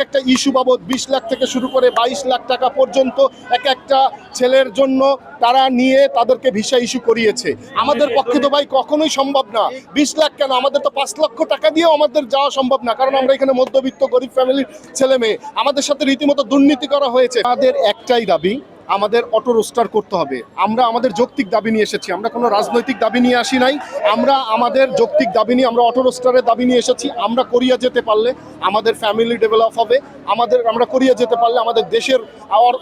একটা ইস্যু বাবদ 20 লাখ থেকে শুরু করে 22 লাখ টাকা পর্যন্ত এক একটা ছেলের জন্য তারা নিয়ে তাদেরকে ভিসা ইস্যু করিয়েছে। আমাদের পক্ষে তো ভাই কখনোই সম্ভব না। 20 লাখ কেন, আমাদের তো 5 লক্ষ টাকা দিয়েও আমাদের যাওয়া সম্ভব না, কারণ আমরা এখানে মধ্যবিত্ত গরিব ফ্যামিলির ছেলে মেয়ে। আমাদের সাথে রীতিমতো দুর্নীতি করা হয়েছে। আমাদের একটাই দাবি, আমাদের অটো রোস্টার করতে হবে। আমরা আমাদের যৌক্তিক দাবি নিয়ে এসেছি, আমরা কোনো রাজনৈতিক দাবি নিয়ে আসি নাই। আমরা আমাদের যৌক্তিক দাবি নিয়ে আমরা অটো রোস্টারের দাবি নিয়ে এসেছি। আমরা কোরিয়া যেতে পারলে আমাদের ফ্যামিলি ডেভেলপ হবে, আমরা কোরিয়া যেতে পারলে আমাদের দেশের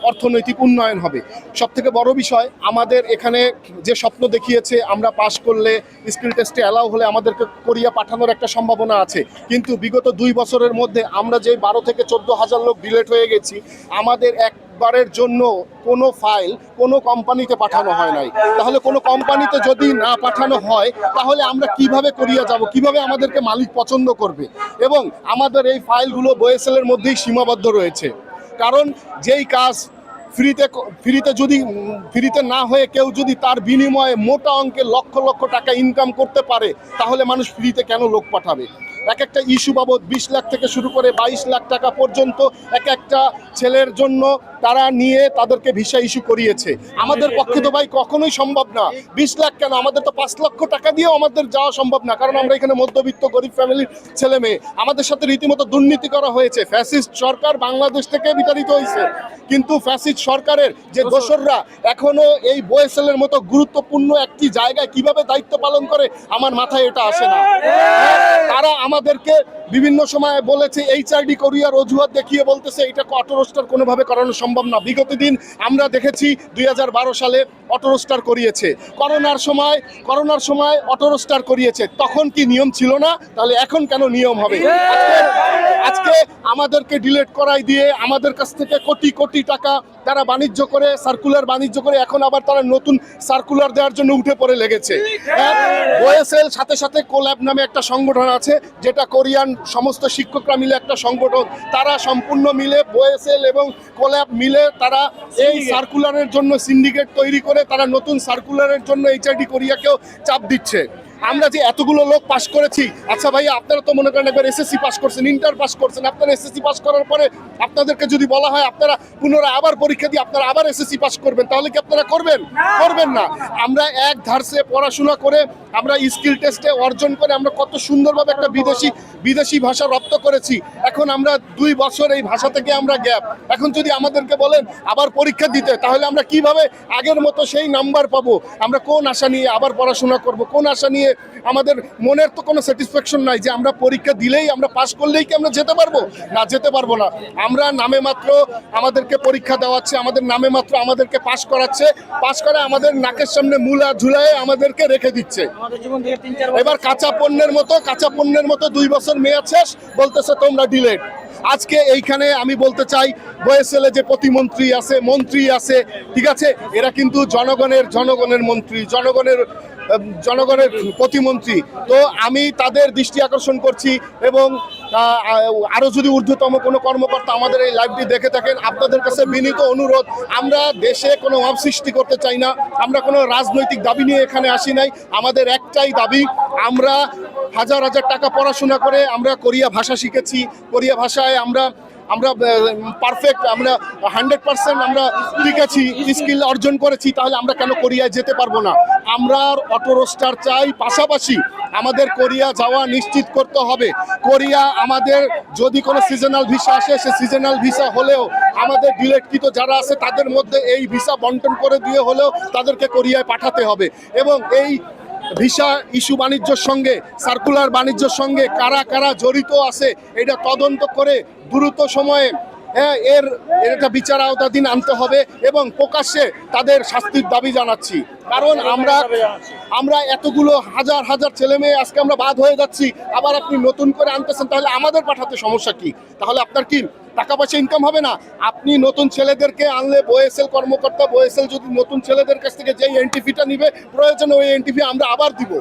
অর্থনৈতিক উন্নয়ন হবে। সব থেকে বড় বিষয়, আমাদের এখানে যে স্বপ্ন দেখিয়েছে আমরা পাশ করলে স্কিল টেস্টে অ্যালাউ হলে আমাদেরকে কোরিয়া পাঠানোর একটা সম্ভাবনা আছে, কিন্তু বিগত 2 বছরের মধ্যে আমরা যে 12 থেকে 14,000 লোক ডিলেট হয়ে গেছি, আমাদের একবারের জন্য কোনো ফাইল কোনো কোম্পানিতে পাঠানো হয় নাই। তাহলে কোনো কোম্পানিতে যদি না পাঠানো হয় তাহলে আমরা কিভাবে কোরিয়া যাব, কিভাবে আমাদেরকে মালিক পছন্দ করবে? এবং আমাদের এই ফাইলগুলো বোয়েসেলের মধ্যেই সীমাবদ্ধ রয়েছে, কারণ যেই কাজ ফ্রিতে না হয়ে কেউ যদি তার বিনিময়ে মোটা অঙ্কের লক্ষ লক্ষ টাকা ইনকাম করতে পারে, তাহলে মানুষ ফ্রিতে কেন লোক পাঠাবে? এক একটা ইস্যু বাবদ 20 লাখ থেকে শুরু করে 22 লাখ টাকা পর্যন্ত এক একটা ছেলের জন্য তারা নিয়ে তাদেরকে ভিসা ইস্যু করিয়েছে। আমাদের পক্ষে তো ভাই কখনোই সম্ভব না। 20 লাখ কেন, আমাদের তো 5 লক্ষ টাকা দিয়েও আমাদের যাওয়া সম্ভব না, কারণ আমরা এখানে মধ্যবিত্ত গরিব ফ্যামিলির ছেলে মেয়ে। আমাদের সাথে রীতিমতো দুর্নীতি করা হয়েছে। ফ্যাসিস্ট সরকার বাংলাদেশ থেকে বিতাড়িত হয়েছে, কিন্তু ফ্যাসিস্ট সরকারের যে দোসররা এখনো এই বোয়েসেলের মতো গুরুত্বপূর্ণ একটি জায়গায় কিভাবে দায়িত্ব পালন করে আমার মাথায় এটা আসে না। তারা আমাদেরকে বিভিন্ন সময় বলেছে এইচআরডি কোরিয়ার অজুহাত দেখিয়ে বলতেছে এটা অটো রোস্টার কোনোভাবে করানো সম্ভব না। বিগত দিন আমরা দেখেছি 2012 সালে অটো রোস্টার করিয়েছে, করোনার সময় অটো রোস্টার করিয়েছে। তখন কি নিয়ম ছিল না? তাহলে এখন কেন নিয়ম হবে? আজকে আমাদেরকে ডিলেট করাই দিয়ে আমাদের কাছ থেকে কোটি কোটি টাকা তারা সার্কুলার বাণিজ্য করে এখন আবার তারা নতুন সার্কুলার দেওয়ার জন্য উঠে পড়ে লেগেছে। ওএসএল সাথে সাথে কোল্যাব নামে একটা সংগঠন আছে, যেটা কোরিয়ান সমস্ত শিক্ষকরা মিলে একটা সংগঠন। তারা সম্পূর্ণ মিলে ওএসএল এবং কোল্যাব মিলে তারা এই সার্কুলারের জন্য সিন্ডিকেট তৈরি করে তারা নতুন সার্কুলারের জন্য এইচআরডি কোরিয়াকেও চাপ দিচ্ছে। আমরা যে এতগুলো লোক পাস করেছি, আচ্ছা ভাই আপনারা তো মনে করেন একবার এসএসসি পাস করছেন, ইন্টার পাস করছেন, আপনারা এসএসসি পাস করার পরে আপনাদেরকে যদি বলা হয় আপনারা পুনরায় আবার পরীক্ষা দিয়ে আপনারা আবার এসএসসি পাস করবেন, তাহলে কি আপনারা করবেন না? আমরা এক ধারসে পড়াশোনা করে আমরা স্কিল টেস্টে অর্জন করে আমরা কত সুন্দরভাবে একটা বিদেশি ভাষা রপ্ত করেছি। এখন আমরা 2 বছর এই ভাষা থেকে আমরা গ্যাপ। এখন যদি আমাদেরকে বলেন আবার পরীক্ষা দিতে, তাহলে আমরা কিভাবে আগের মতো সেই নাম্বার পাবো? আমরা কোন আশা নিয়ে আবার পড়াশোনা করব? কোন আশা নিয়ে? আমাদের মনের তো কোনো স্যাটিসফ্যাকশন নাই যে আমরা পরীক্ষা দিলেই আমরা পাস করলেই কি আমরা যেতে পারবো না? যেতে পারবো না। আমরা নামে মাত্র আমাদেরকে পরীক্ষা দেওয়াচ্ছে, আমাদের নামে মাত্র আমাদেরকে পাস করাচ্ছে, পাস করে আমাদের নাকের সামনে মূলা ঝুলায় আমাদেরকে রেখে দিচ্ছে। এবার কাঁচা পণ্যের মতো 2 বছর মেয়াদ শেষ, বলতেছে তোমরা ডিলেট। আজকে এইখানে আমি বলতে চাই, ওএসএলে যে প্রতিমন্ত্রী আছে, মন্ত্রী আছে, ঠিক আছে, এরা কিন্তু জনগণের মন্ত্রী, জনগণের প্রতিমন্ত্রী। তো আমি তাদের দৃষ্টি আকর্ষণ করছি, এবং আরও যদি ঊর্ধ্বতম কোনো কর্মকর্তা আমাদের এই লাইভটি দেখে থাকেন, আপনাদের কাছে বিনীত অনুরোধ, আমরা দেশে কোনো অভাব সৃষ্টি করতে চাই না, আমরা কোনো রাজনৈতিক দাবি নিয়ে এখানে আসি নাই। আমাদের একটাই দাবি, আমরা হাজার হাজার টাকা পড়াশোনা করে আমরা কোরিয়া ভাষা শিখেছি, কোরিয়া ভাষায় আমরা পারফেক্ট, আমরা 100% আমরা শিখেছি, স্কিল অর্জন করেছি, তাহলে আমরা কেন কোরিয়ায় যেতে পারবো না? আমরা অটো রোস্টার চাই, পাশাপাশি আমাদের কোরিয়া যাওয়া নিশ্চিত করতে হবে। কোরিয়া আমাদের যদি কোনো সিজনাল ভিসা আসে, সে সিজনাল ভিসা হলেও আমাদের ডিলেটকৃত যারা আছে তাদের মধ্যে এই ভিসা বন্টন করে দিয়ে হলেও তাদেরকে কোরিয়ায় পাঠাতে হবে। এবং এই ভিসা ইস্যু বাণিজ্যের সঙ্গে, সার্কুলার বাণিজ্যের সঙ্গে কারা কারা জড়িত আছে এটা তদন্ত করে দ্রুত সময়ে এর একটা বিচার আওতাধীন আনতে হবে, এবং প্রকাশ্যে তাদের শাস্তির দাবি জানাচ্ছি। কারণ আমরা এতগুলো হাজার হাজার ছেলে মেয়ে আজকে আমরা বাদ হয়ে যাচ্ছি, আবার আপনি নতুন করে আনতেছেন, তাহলে আমাদের পাঠাতে সমস্যা কি? তাহলে আপনার কি টাকা পয়সা ইনকাম হবে না? আপনি নতুন ছেলেদেরকে আনলে, ওএসএল কর্মকর্তা ওএসএল যদি নতুন ছেলেদের কাছ থেকে যেই এন্ট্রি ফিটা নিবে, প্রয়োজনে ওই এন্ট্রি ফি আমরা আবার দিব,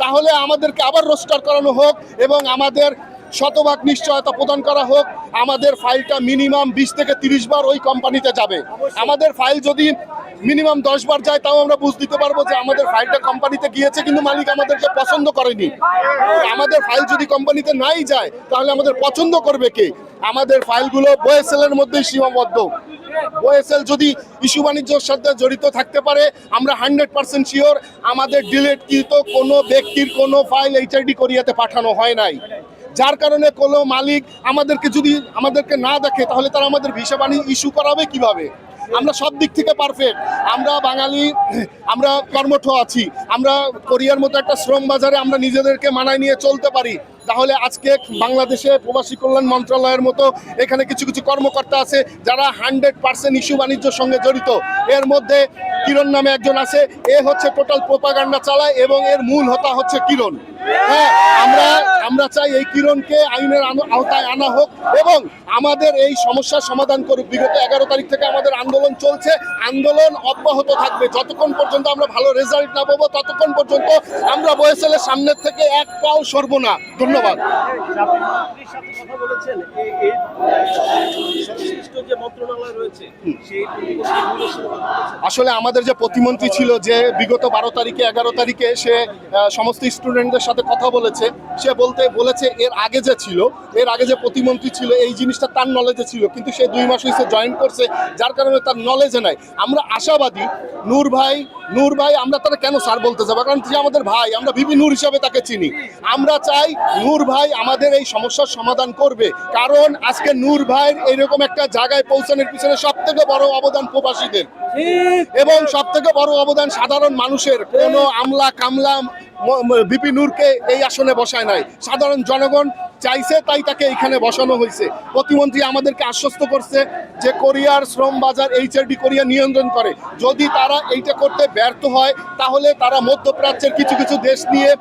তাহলে আমাদেরকে আবার রোস্টার করানো হোক, এবং আমাদের শতভাগ নিশ্চয়তা প্রদান করা হোক, আমাদের ফাইলটা মিনিমাম 20 থেকে 30 বার ওই কোম্পানিতে যাবে। আমাদের ফাইল যদি মিনিমাম 10 বার যায়, তাও আমরা বুঝ দিতে পারবো যে আমাদের ফাইলটা কোম্পানিতে গিয়েছে কিন্তু মালিক আমাদেরকে পছন্দ করেনি। আমাদের ফাইল যদি কোম্পানিতে নাই যায় তাহলে আমাদের পছন্দ করবে কে? আমাদের ফাইলগুলো ওএসএল এর মধ্যেই সীমাবদ্ধ। ওএসএল যদি ইস্যু বাণিজ্যের সাথে জড়িত থাকতে পারে, আমরা 100% শিওর আমাদের ডিলিটকৃত কোনো ব্যক্তির কোনো ফাইল এইচআইডি কোরিয়াতে পাঠানো হয় নাই। যার কারণে কোনো মালিক আমাদেরকে না দেখে তাহলে তারা আমাদের ভিসা বাণিজ্য ইস্যু করাবে কিভাবে? আমরা সব দিক থেকে পারফেক্ট, আমরা বাঙালি, আমরা কর্মঠ আছি, আমরা কোরিয়ার মতো একটা শ্রম বাজারে আমরা নিজেদেরকে মানায় নিয়ে চলতে পারি। তাহলে আজকে বাংলাদেশে প্রবাসী কল্যাণ মন্ত্রণালয়ের মতো এখানে কিছু কিছু কর্মকর্তা আছে যারা 100% ইস্যু বাণিজ্যের সঙ্গে জড়িত। এর মধ্যে কিরণ নামে একজন আছে, এ হচ্ছে টোটাল প্রোপাগান্ডা চালায় এবং এর মূল হোতা হচ্ছে কিরণ। হ্যাঁ, আমরা চাই এই কিরণকে আইনের আওতায় আনা হোক এবং আমাদের এই সমস্যার সমাধান করুক। বিগত 11 তারিখ থেকে আমাদের আন্দোলন চলছে, আন্দোলন অব্যাহত থাকবে যতক্ষণ পর্যন্ত আমরা ভালো রেজাল্ট না পাবো, ততক্ষণ পর্যন্ত আমরা ওএসএল এর সামনের থেকে এক পাও সরব না। ধন্যবাদ। আসলে আমাদের যে প্রতিমন্ত্রী ছিল, যে বিগত 12 তারিখে 11 তারিখে সে সমস্ত স্টুডেন্টদের সাথে কথা বলেছে, সে বলেছে এর আগে যে প্রতিমন্ত্রী ছিল এই জিনিসটা তার নলেজে ছিল, কিন্তু সে 2 মাস হয়েছে জয়েন করছে, যার কারণে তার নলেজে নাই। আমরা আশাবাদী নূর ভাই আমরা তারা কেন স্যার বলতে যাবো, কারণ সে আমাদের ভাই, আমরা ভিপি নূর হিসাবে তাকে চিনি। আমরা চাই নূর ভাই আমাদের এই সমস্যার সমাধান করবে, কারণ আজকে নূর ভাইয়ের এইরকম একটা জায়গায় পৌঁছানোর পিছনে সব থেকে বড় অবদান প্রবাসীদের এবং সব থেকে বড় অবদান সাধারণ মানুষের। কোনো আমলা কামলা ভিপি নূরকে এই আসনে বসায় নাই, সাধারণ জনগণ চাইছে তাই তাকে এখানে বসানো হয়েছে। প্রতিমন্ত্রী আমাদেরকে আশ্বস্ত করছে যে কোরিয়ার শ্রম বাজার এইচআরডি কোরিয়া নিয়ন্ত্রণ করে। যদি তারা এইটা করতে ব্যর্থ হয় তাহলে তারা মধ্যপ্রাচ্যের কিছু কিছু দেশ নিয়ে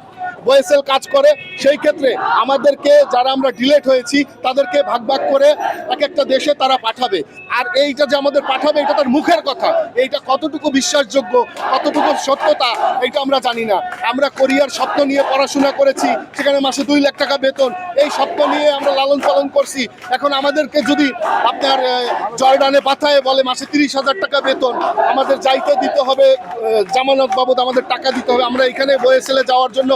ওএসএল কাজ করে। সেই ক্ষেত্রে আমাদেরকে, যারা আমরা ডিলেট হয়েছি তাদেরকে ভাগ ভাগ করে এক একটা দেশে তারা পাঠাবে। আর এইটা যে আমাদের পাঠাবে এটা তার মুখের কথা, এইটা কতটুকু বিশ্বাসযোগ্য, কতটুকু সত্যতা এইটা আমরা জানি না। আমরা কোরিয়ার স্বপ্ন নিয়ে পড়াশোনা করেছি, সেখানে মাসে 2 লাখ টাকা বেতন, এই স্বপ্ন নিয়ে আমরা লালন পালন করছি। এখন আমাদেরকে যদি আপনার জর্ডানে পাঠায় বলে মাসে 30,000 টাকা বেতন, আমাদের যাইতে দিতে হবে, জামানত বাবদ আমাদের টাকা দিতে হবে। আমরা এখানে ওএসএলে যাওয়ার জন্য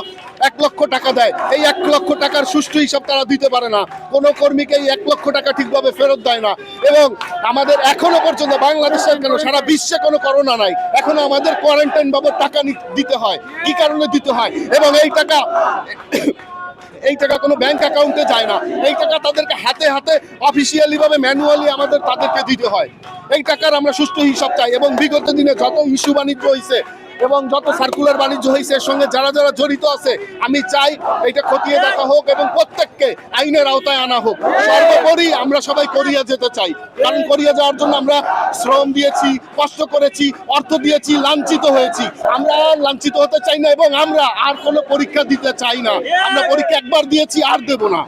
1 লক্ষ টাকা দেয়, এই 1 লক্ষ টাকার সুষ্ঠু হিসাব তারা দিতে পারে না। কোনো কর্মীকে এই 1 লক্ষ টাকা ঠিকভাবে ফেরত দেয় না। এবং আমাদের এখনো পর্যন্ত বাংলাদেশের কেন সারা বিশ্বে কোনো করোনা নাই, এখনো আমাদের কোয়ারেন্টাইন বাবদ টাকা দিতে হয়। কি কারণে দিতে হয়? এবং এই টাকা কোনো ব্যাংক অ্যাকাউন্টে যায় না, এই টাকা তাদেরকে হাতে হাতে অফিসিয়ালি ভাবে ম্যানুয়ালি তাদেরকে দিতে হয়। এই টাকার আমরা সুষ্ঠু হিসাব চাই। এবং বিগত দিনে যত ইস্যু বাণিজ্য হয়েছে এবং যত সার্কুলার বাণিজ্য হয়েছে, এর সঙ্গে যারা যারা জড়িত আছে, আমি চাই এটা খতিয়ে দেখা হোক এবং প্রত্যেককে আইনের আওতায় আনা হোক। সর্বোপরি আমরা সবাই কোরিয়া যেতে চাই, কারণ কোরিয়া যাওয়ার জন্য আমরা শ্রম দিয়েছি, কষ্ট করেছি, অর্থ দিয়েছি, লাঞ্ছিত হয়েছি। আমরা আর লাঞ্ছিত হতে চাই না এবং আমরা আর কোনো পরীক্ষা দিতে চাই না। আমরা পরীক্ষা একবার দিয়েছি, আর দেব না।